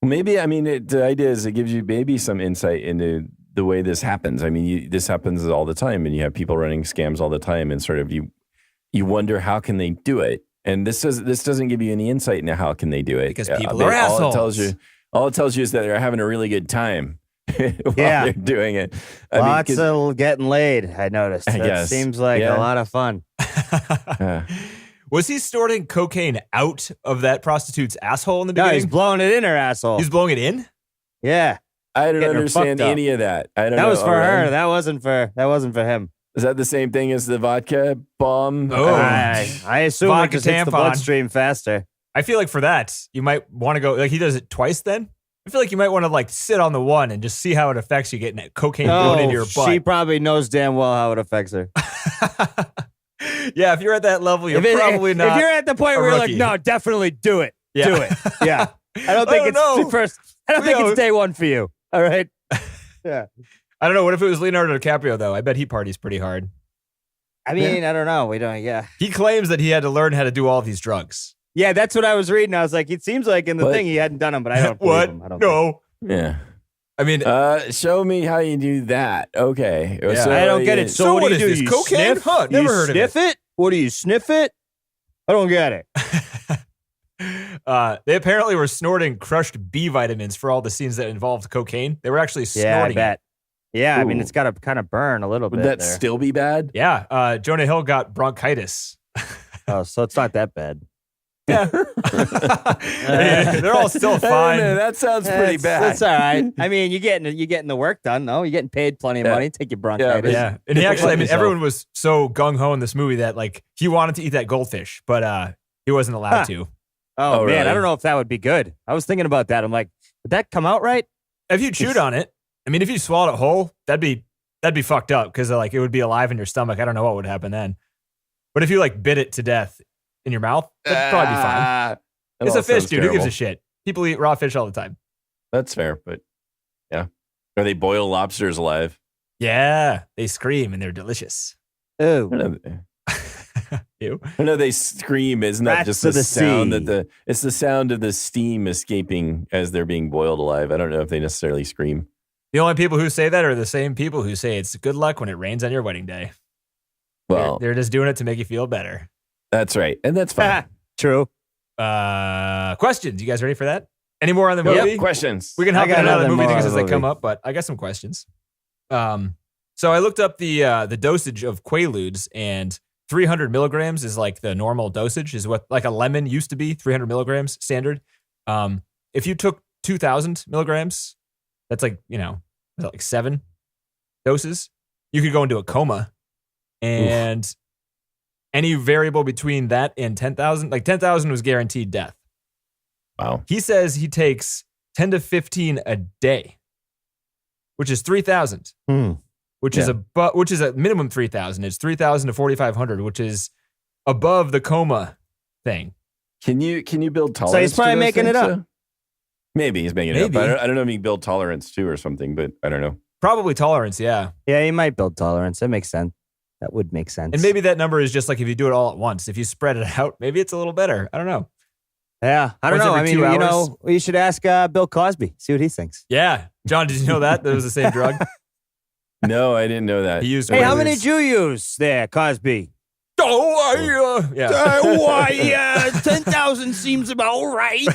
Maybe, I mean, the idea is it gives you maybe some insight into the way this happens. I mean, this happens all the time, and you have people running scams all the time, and sort of you wonder how can they do it. And this doesn't give you any insight into how can they do it Because people I mean, are assholes. All it tells you is that they're having a really good time while Yeah. they're doing it. Lots of getting laid, I noticed. I That guess. seems like Yeah. a lot of fun. Was he snorting cocaine out of that prostitute's asshole in the No, beginning? he's blowing it in her asshole. He's blowing it in? Yeah. I don't Getting her understand fucked up. any of that. I don't know. That was for Oh, really? her. That wasn't for him. Is that the same thing as the vodka bomb? Oh. I assume it Vodka just hits the tampon. bloodstream faster. I feel like for that, you might want to go, like he does it twice then? I feel like you might want to like sit on the one and just see how it affects you getting that cocaine blown into your butt. She probably knows damn well how it affects her. Yeah, if you're at that level, you're probably not. If you're at the point a where you're like, rookie. no, definitely do it. Yeah. Do it. Yeah. I don't think I it's don't know. first. I don't think it's day one for you. All right. Yeah. I don't know. What if it was Leonardo DiCaprio, though? I bet he parties pretty hard. I mean, I don't know. We don't. Yeah. He claims that he had to learn how to do all of these drugs. Yeah, that's what I was reading. I was like, it seems like in the What? thing he hadn't done them, but I don't. believe What? him. I don't No. Yeah. I mean, Show me how you do that. Okay. Yeah. I don't get it. So So, what what do is you do? this, You cocaine? Sniff? Huh, never you heard of it. Sniff it? What do you sniff it? I don't get it. they apparently were snorting crushed B vitamins for all the scenes that involved cocaine. They were actually Yeah, I snorting it. bet. Yeah, I mean, Ooh. it's got to kind of burn a little Would bit that there. still be bad? Yeah, Jonah Hill got bronchitis. Oh, so it's not that bad. Yeah. They're all still fine. That sounds pretty bad. It's all right. I mean, you're getting the work done, though. You're getting paid plenty of Yeah. money. Take your bronchitis. Yeah. And he actually, I mean, Yourself. everyone was so gung ho in this movie that like he wanted to eat that goldfish, but he wasn't allowed Huh. to. Oh, Oh, man, really? I don't know if that would be good. I was thinking about that. I'm like, would that come out right? If you chewed on it, I mean, if you swallowed it whole, that'd be that'd be fucked up because like it would be alive in your stomach. I don't know what would happen then. But if you like bit it to death in your mouth, that'd probably be fine. It's a fish, dude. Who gives a shit? People eat raw fish all the time. That's fair, but yeah. Or they boil lobsters alive. Yeah, they scream and they're delicious. Ew. Ew. I know they scream. Isn't that just the sound that it's the sound of the steam escaping as they're being boiled alive. I don't know if they necessarily scream. The only people who say that are the same people who say it's good luck when it rains on your wedding day. Well, they're just doing it to make you feel better. That's right. And that's fine. True. Questions. You guys ready for that? Any more on the movie? Yep, questions. We can hop in and out of the movie things as they come up, but I got some questions. So I looked up the dosage of Quaaludes, and 300 milligrams is like the normal dosage, is what like a lemon used to be, 300 milligrams standard. If you took 2,000 milligrams, that's like, like 7 doses, you could go into a coma. And any variable between that and 10,000, like 10,000 was guaranteed death. Wow. He says he takes 10 to 15 a day, which is 3,000. Which is a minimum 3,000. It's 3,000 to 4,500, which is above the coma thing. Can you build tolerance? So he's probably making it up. Maybe he's making it up. I don't know if he can build tolerance too or something, but I don't know. Probably tolerance, yeah. Yeah, he might build tolerance. That makes sense. That would make sense. And maybe that number is just like if you do it all at once. If you spread it out, maybe it's a little better. I don't know. Yeah, I don't know. I mean, you should ask Bill Cosby, see what he thinks. Yeah. John, did you know that? That was the same drug? No, I didn't know that. He used. Hey, how many did you use there, Cosby? 10,000 seems about right.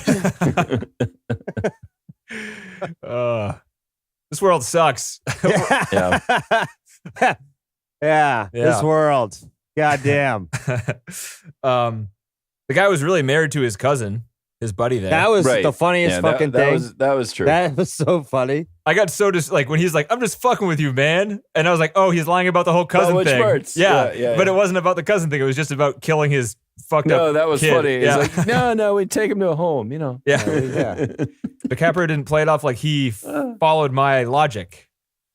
This world sucks. Yeah, this world. Goddamn. The guy was really married to his cousin, his buddy there. That was the funniest fucking thing. That was true. That was so funny. I got so when he's like, I'm just fucking with you, man. And I was like, oh, he's lying about the whole cousin thing. Parts? Yeah. But it wasn't about the cousin thing. It was just about killing his fucked up No, that was kid. funny. Yeah. It's like, no, we'd take him to a home, Yeah. DiCaprio didn't play it off like he followed my logic.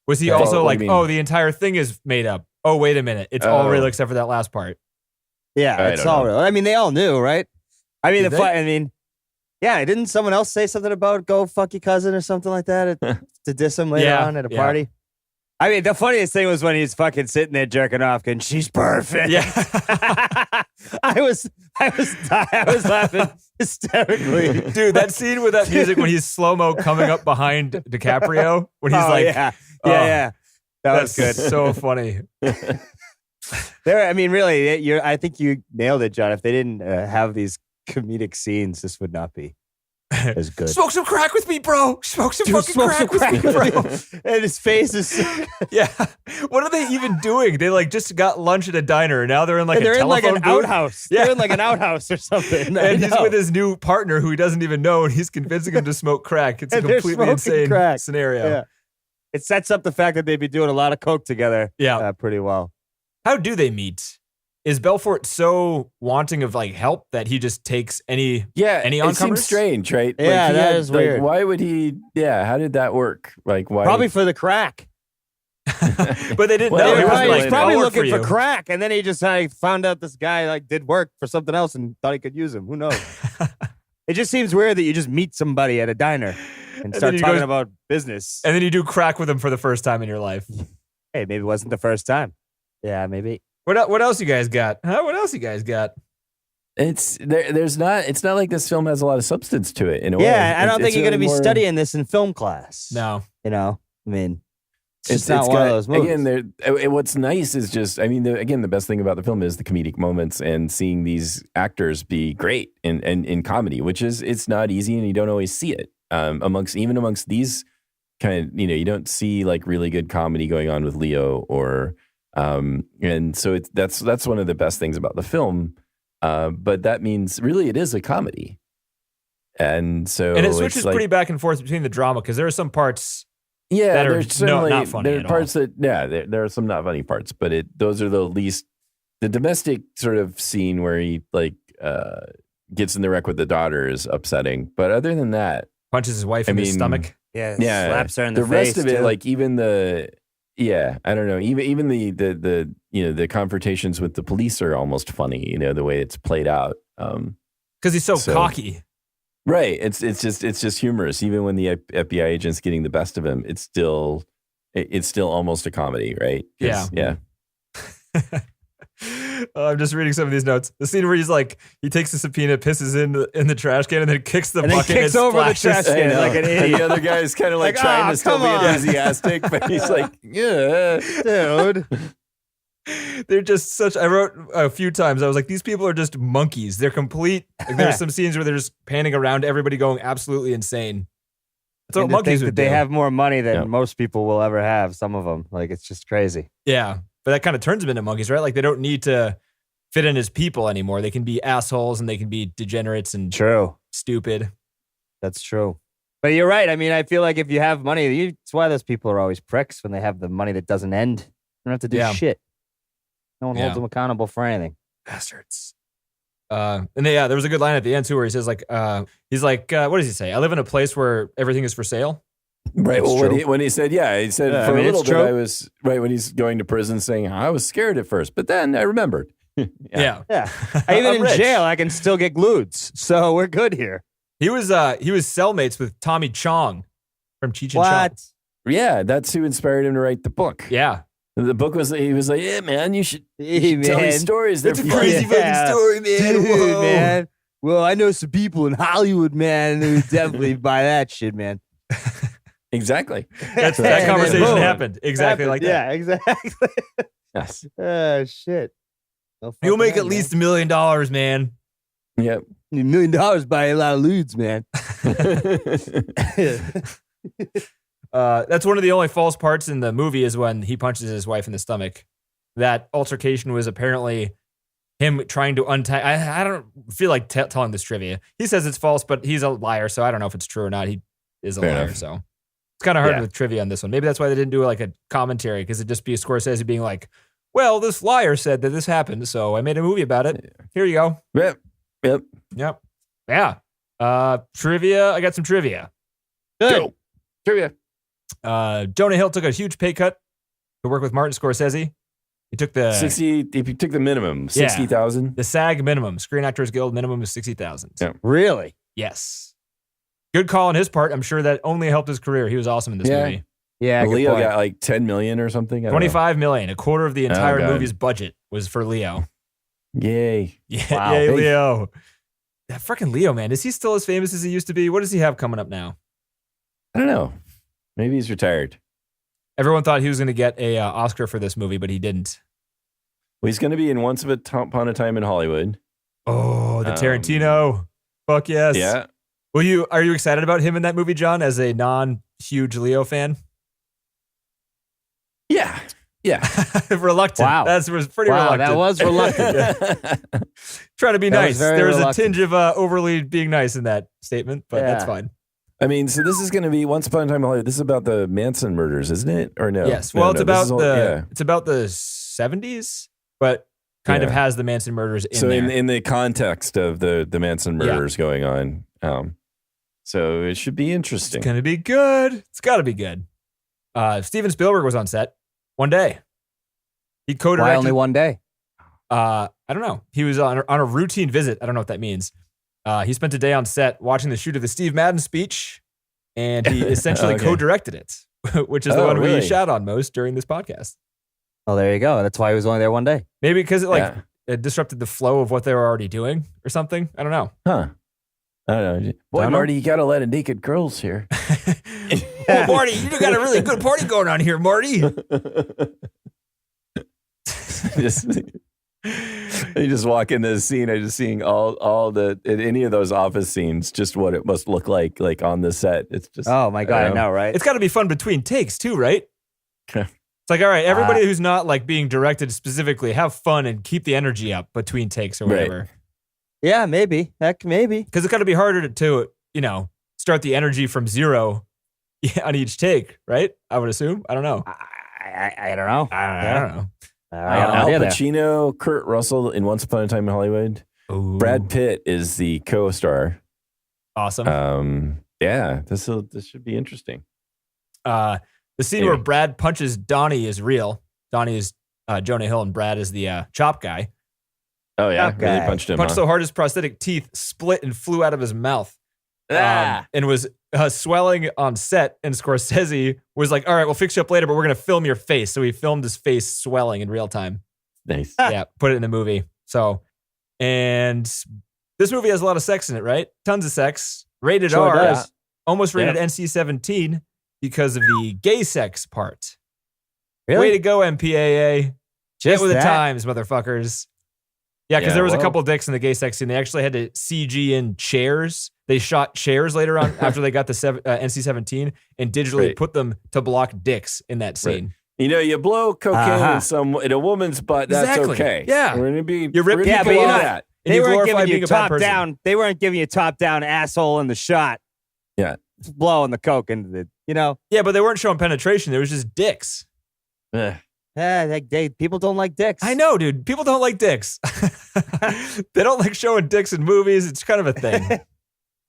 Was he also like, the entire thing is made up? Oh, wait a minute. It's all real except for that last part. Yeah, it's all real. I mean, they all knew, right? I mean, yeah, didn't someone else say something about go fuck your cousin or something like that to diss him later on at a party? I mean, the funniest thing was when he's fucking sitting there jerking off and she's perfect. Yeah. I was laughing hysterically. Dude, that scene with that music when he's slow-mo coming up behind DiCaprio, when he's yeah. That was good. So funny. Really, I think you nailed it, John. If they didn't have these comedic scenes, this would not be as good. Smoke some crack with me, bro. Smoke some crack with me, bro. And his face is yeah. What are they even doing? They just got lunch at a diner, and now they're in they're in like an booth. outhouse. Yeah. They're in like an outhouse or something. And he's with his new partner who he doesn't even know, and he's convincing him to smoke crack. It's a completely insane scenario. Yeah. It sets up the fact that they'd be doing a lot of coke together. Yeah, pretty well. How do they meet? Is Belfort so wanting of help that he just takes any oncomers? It seems strange, right? Yeah, that is weird. Why would he? Yeah, how did that work? Why? Probably for the crack. But they didn't know. He was probably looking for crack, and then he just found out this guy did work for something else and thought he could use him. Who knows? It just seems weird that you just meet somebody at a diner and start talking about business, and then you do crack with them for the first time in your life. Hey, maybe it wasn't the first time. Yeah, maybe. What else you guys got? What else you guys got? It's not like this film has a lot of substance to it in a way. Yeah, I don't think you're going to be studying this in film class. No. I mean, it's not one of those movies. Again, what's nice is just, the best thing about the film is the comedic moments and seeing these actors be great in comedy, which is, it's not easy and you don't always see it. Amongst these kind of, you don't see really good comedy going on with Leo or, and so that's one of the best things about the film. But that means really it is a comedy. And it switches pretty back and forth between the drama because there are some parts that are not funny. There are parts there are some not funny parts, but those are the domestic sort of scene where he gets in the wreck with the daughter is upsetting. But other than that, punches his wife in the stomach. Yeah, slaps her in the face. The rest of it, even the Yeah, I don't know. Even the confrontations with the police are almost funny. The way it's played out. Because he's so cocky. Right. It's just humorous. Even when the FBI agent's getting the best of him, it's still almost a comedy, right? Yeah. I'm just reading some of these notes. The scene where he takes the subpoena, pisses in the trash can, and then kicks the bucket and kicks over the trash can like an idiot. And the other guy's kind of trying to still be enthusiastic, but he's like, yeah, dude. They're just such. I wrote a few times. I was like, these people are just monkeys. They're complete. There's some scenes where they're just panning around, everybody going absolutely insane. That's what monkeys would do. They have more money than most people will ever have. Some of them, it's just crazy. Yeah. But that kind of turns them into monkeys, right? They don't need to fit in as people anymore. They can be assholes and they can be degenerates and stupid. That's true. But you're right. I mean, I feel like if you have money, that's why those people are always pricks when they have the money that doesn't end. They don't have to do shit. No one holds them accountable for anything. Bastards. And there was a good line at the end too where he says what does he say? I live in a place where everything is for sale. Right. Well, when he said, for a little bit, I was right when he's going to prison saying, I was scared at first, but then I remembered. Yeah. Even in jail, I can still get glueds. So we're good here. He was cellmates with Tommy Chong from Cheech and Chong. Yeah. That's who inspired him to write the book. Yeah. The book he was like, yeah, man, you should tell these stories. That's a crazy fucking story, man. Dude, man. Well, I know some people in Hollywood, man, who definitely buy that shit, man. Exactly. That conversation happened exactly like that. Yeah, exactly. Yes. Oh, shit. You'll make at least $1 million, man. Yep. $1 million buy a lot of lewds, man. That's one of the only false parts in the movie is when he punches his wife in the stomach. That altercation was apparently him trying to untie. I don't feel like telling this trivia. He says it's false, but he's a liar, so I don't know if it's true or not. He is a liar, so it's kind of hard with trivia on this one. Maybe that's why they didn't do a commentary, because it'd just be Scorsese being like, well, this liar said that this happened, so I made a movie about it. Here you go. Yep. Yeah. Trivia. I got some trivia. Good. Go. Trivia. Jonah Hill took a huge pay cut to work with Martin Scorsese. He took the 60. If you took the minimum, 60,000. The SAG minimum, Screen Actors Guild minimum, is 60,000. Yeah. Really? Yes. Good call on his part. I'm sure that only helped his career. He was awesome in this movie. Yeah. Leo got 10 million or something. 25 million. A quarter of the entire movie's budget was for Leo. Yay! Yeah, wow. Yay, Leo. That freaking Leo, man. Is he still as famous as he used to be? What does he have coming up now? I don't know. Maybe he's retired. Everyone thought he was going to get a Oscar for this movie, but he didn't. Well, he's going to be in Once Upon a Time in Hollywood. Oh, the Tarantino. Fuck yes. Yeah. Are you excited about him in that movie, John, as a non-huge Leo fan? Yeah. Reluctant. Wow. That was pretty reluctant. That was reluctant. Trying to be nice. There was reluctant. a tinge of overly being nice in that statement, but that's fine. I mean, so this is going to be Once Upon a Time in Hollywood. This is about the Manson murders, isn't it? Or no? Yes. Well, it's about the 70s, but kind of has the Manson murders in there. So in the context of the Manson murders going on, so it should be interesting. It's going to be good. It's got to be good. Steven Spielberg was on set one day. He co-directed. Why only one day? I don't know. He was on a routine visit. I don't know what that means. He spent a day on set watching the shoot of the Steve Madden speech, and he essentially co-directed it, which is the one we shout on most during this podcast. Oh, there you go. That's why he was only there one day. Maybe because it disrupted the flow of what they were already doing or something. I don't know. Huh. I don't know. Boy, Marty, you got a lot of naked girls here. Well, Marty, you got a really good party going on here, Marty. You just walk in the scene. I'm just seeing all the in any of those office scenes, just what it must look like on the set. It's just oh my god, I know, right? It's got to be fun between takes too, right? It's like, all right, everybody who's not being directed specifically, have fun and keep the energy up between takes or whatever. Right. Yeah, maybe. Heck, maybe. Because it's got to be harder to start the energy from zero on each take, right? I would assume. I don't know. I don't know. I don't know. Al Pacino, Kurt Russell in Once Upon a Time in Hollywood. Ooh. Brad Pitt is the co-star. Awesome. Yeah, this should be interesting. The scene where Brad punches Donnie is real. Donnie is Jonah Hill and Brad is the chop guy. Oh, yeah. Really punched him. Punched so hard his prosthetic teeth split and flew out of his mouth. And was swelling on set. And Scorsese was like, all right, we'll fix you up later, but we're going to film your face. So he filmed his face swelling in real time. Nice. Yeah, put it in the movie. So, and this movie has a lot of sex in it, right? Tons of sex. Rated R. Does. Almost rated NC-17 because of the gay sex part. Really? Way to go, MPAA. Get with the times, motherfuckers. Yeah, because there was a couple dicks in the gay sex scene. They actually had to CG in chairs. They shot chairs later on after they got the NC-17 and digitally put them to block dicks in that scene. Right. You blow cocaine in a woman's butt. That's okay. Yeah, we're gonna be. You're ripping but you're not. that. They weren't giving you top down. They weren't giving you top down asshole in the shot. Yeah, blowing the coke into the. Yeah, but they weren't showing penetration. There was just dicks. People don't like dicks. I know, dude. People don't like dicks. They don't like showing dicks in movies. It's kind of a thing.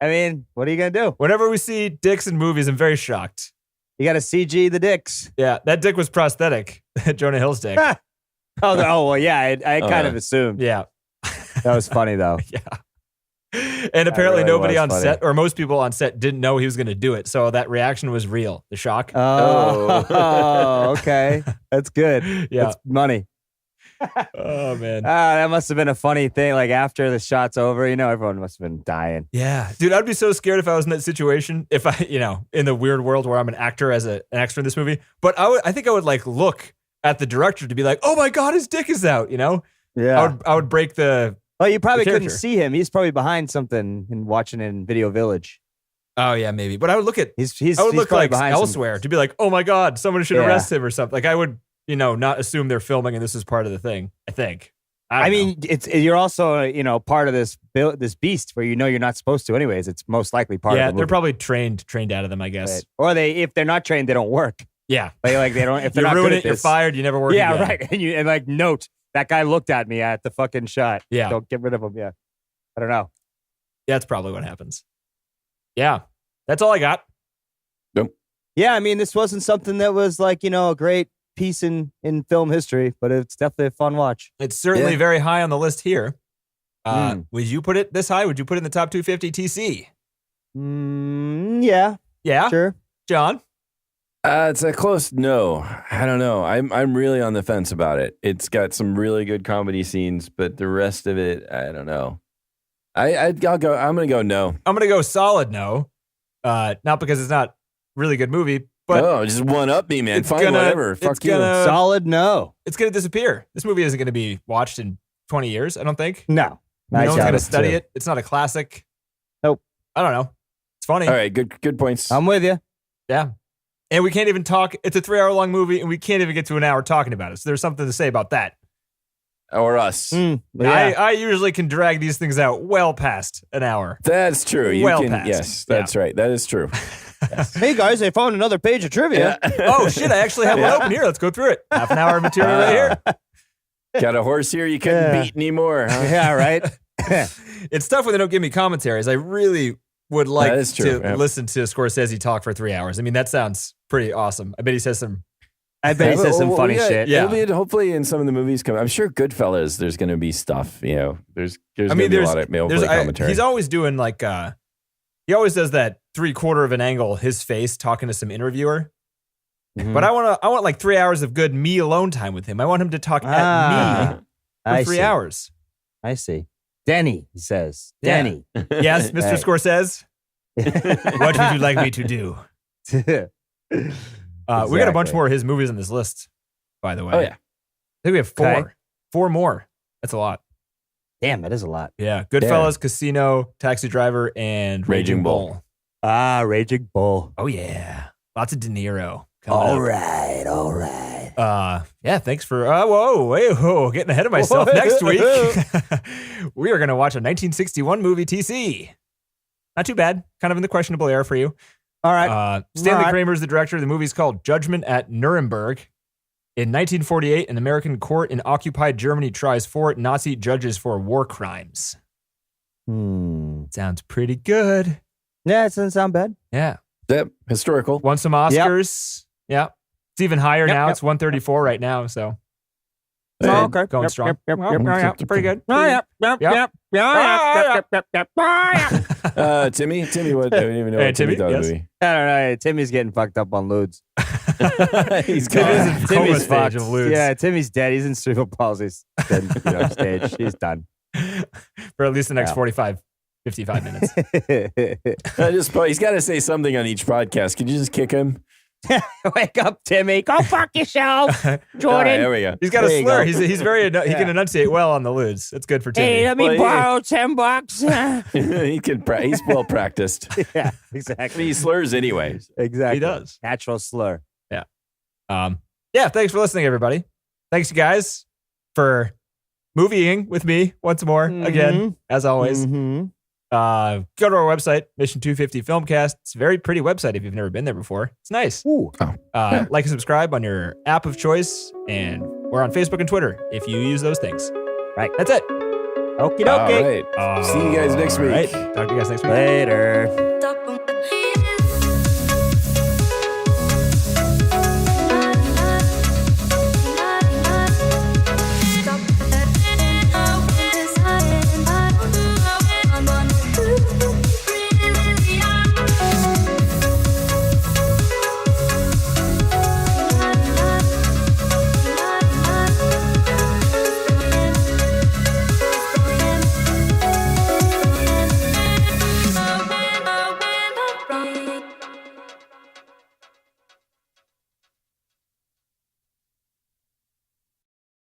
I mean, what are you going to do? Whenever we see dicks in movies, I'm very shocked. You got to CG the dicks. Yeah, that dick was prosthetic. Jonah Hill's dick. Well, yeah. I kind of assumed. Yeah. That was funny, though. Yeah. And apparently nobody on set, or most people on set, didn't know he was going to do it. So that reaction was real. The shock. Oh, okay. That's good. Yeah. That's money. Oh, man. That must have been a funny thing. Like after the shot's over, everyone must have been dying. Yeah. Dude, I'd be so scared if I was in that situation. If I, in the weird world where I'm an actor as an extra in this movie. But I think I would like look at the director to be like, oh my God, his dick is out, Yeah. I would break the. Well, you probably couldn't see him. He's probably behind something and watching it in Video Village. Oh yeah, maybe. But I would look at. I would look like elsewhere to be like, oh my God, someone should arrest him or something. Like I would, not assume they're filming and this is part of the thing. I think. I mean, you're also part of this beast where you're not supposed to anyways. It's most likely part of the movie. They're probably trained out of them, I guess. Right. Or if they're not trained, they don't work. Yeah, they don't. If they're you not ruin good it, at this, you're fired. You never work. Yeah, again. right. And like note that guy looked at me at the fucking shot. Yeah, don't get rid of him. Yeah, I don't know. Yeah, that's probably what happens. Yeah, that's all I got. Nope. Yeah, I mean, this wasn't something that was like a great piece in film history, but it's definitely a fun watch. It's certainly very high on the list here. Would you put it this high? Would you put it in the top 250 TC? Yeah. Yeah? Sure. John? It's a close no. I don't know. I'm really on the fence about it. It's got some really good comedy scenes, but the rest of it, I don't know. I'll go. I'm gonna go no. I'm gonna go solid no. Not because it's not a really good movie, but just one up me, man. Fine, whatever. Fuck you. Solid no. It's gonna disappear. This movie isn't gonna be watched in 20 years. I don't think. No. No one's gonna study it. It's not a classic. Nope. I don't know. It's funny. All right. Good points. I'm with you. Yeah. And we can't even talk. It's a 3-hour-long movie, and we can't even get to an hour talking about it. So there's something to say about that. Or us. I usually can drag these things out well past an hour. That's true. Past. Yes, that's right. That is true. Yes. Hey guys, I found another page of trivia. Yeah. Oh shit, I actually have one open here. Let's go through it. Half an hour of material right here. Got a horse here you couldn't beat anymore. Huh? Yeah, right. It's tough when they don't give me commentaries. I really would like to listen to Scorsese talk for 3 hours. I mean, that sounds pretty awesome. I bet he says some funny shit. Yeah. Hopefully in some of the movies come. I'm sure Goodfellas, there's going to be stuff, there's going to be a lot of male play commentary. He's always doing like, he always does that 3/4 of an angle, his face talking to some interviewer. Mm-hmm. But I want like 3 hours of good me alone time with him. I want him to talk at me for 3 hours. I see. Denny, he says. Yeah. Denny. Yes, Mr. Scorsese. What would you like me to do? We got a bunch more of his movies on this list, by the way. Oh, yeah. I think we have 4. Okay. 4 more. That's a lot. Damn, that is a lot. Yeah. Goodfellas, Casino, Taxi Driver, and Raging Bull. Raging Bull. Oh, yeah. Lots of De Niro. All right. Yeah, thanks for, getting ahead of myself. Next week, we are going to watch a 1961 movie, TC. Not too bad. Kind of in the questionable era for you. All right. Stanley Kramer is the director. The movie's called Judgment at Nuremberg. In 1948, an American court in occupied Germany tries 4 Nazi judges for war crimes. Sounds pretty good. Yeah, it doesn't sound bad. Yeah. Yep. Historical. Won some Oscars. Yeah. It's even higher now. Yep. It's 134 right now. So Okay. going strong. Yep. Pretty good. Timmy, what? I don't even know what Timmy thought of the movie. I don't know. Timmy's getting fucked up on lewds. He's Timmy's in coma Timmy's stage fucked. of lewds. Yeah, Timmy's dead. He's in cerebral palsy. Stage. He's done. For at least the next Yeah. 45 minutes. He's got to say something on each podcast. Can you just kick him? Wake up, Timmy. Go fuck yourself, All right, Jordan. there we go. He's got a There you slur. go. He's very he Yeah. can enunciate well on the lewds. That's good for Timmy. Hey, let me Well, borrow $10. He's well practiced. Yeah, exactly. He slurs anyway. Exactly. He does. Natural slur. Yeah, thanks for listening, everybody. Thanks, you guys, for movieing with me once more, again, as always. Mhm. Go to our website, Mission 250 Filmcast. It's a very pretty website if you've never been there before. It's nice. Ooh. Like and subscribe on your app of choice, and we're on Facebook and Twitter if you use those things. Right. That's it. Okie All dokie. right. See you guys next week. All right. Talk to you guys next week. Later.